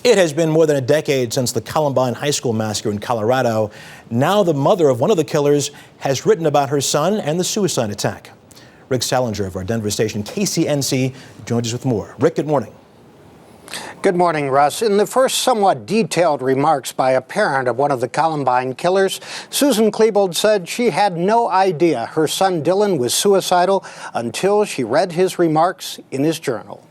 It has been more than a decade since the Columbine High School massacre in Colorado. Now the mother of one of the killers has written about her son and the suicide attack. Rick Salinger of our Denver station KCNC joins us with more. Rick, good morning. Good morning, Russ. In the first somewhat detailed remarks by a parent of one of the Columbine killers, Susan Klebold said she had no idea her son Dylan was suicidal until she read his remarks in his journal.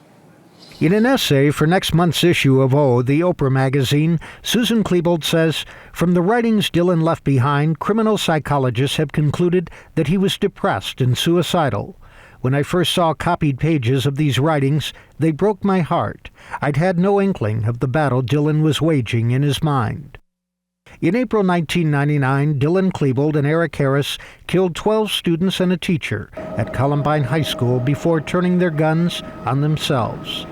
In an essay for next month's issue of O, the Oprah magazine, Susan Klebold says, from the writings Dylan left behind, criminal psychologists have concluded that he was depressed and suicidal. When I first saw copied pages of these writings, they broke my heart. I'd had no inkling of the battle Dylan was waging in his mind. In April 1999, Dylan Klebold and Eric Harris killed 12 students and a teacher at Columbine High School before turning their guns on themselves.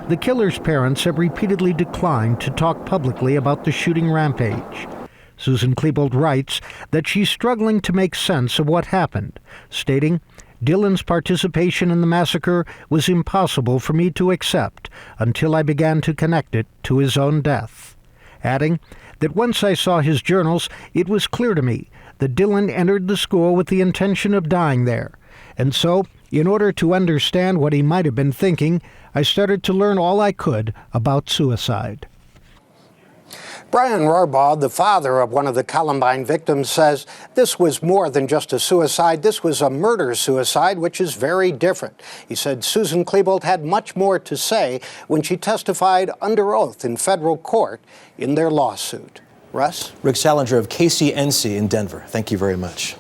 The killer's parents have repeatedly declined to talk publicly about the shooting rampage. Susan Klebold writes that she's struggling to make sense of what happened, stating, Dylan's participation in the massacre was impossible for me to accept until I began to connect it to his own death. Adding that once I saw his journals, it was clear to me that Dylan entered the school with the intention of dying there. And so, in order to understand what he might have been thinking, I started to learn all I could about suicide. Brian Rohrbaugh, the father of one of the Columbine victims, says this was more than just a suicide. This was a murder-suicide, which is very different. He said Susan Klebold had much more to say when she testified under oath in federal court in their lawsuit. Russ? Rick Salinger of KCNC in Denver. Thank you very much.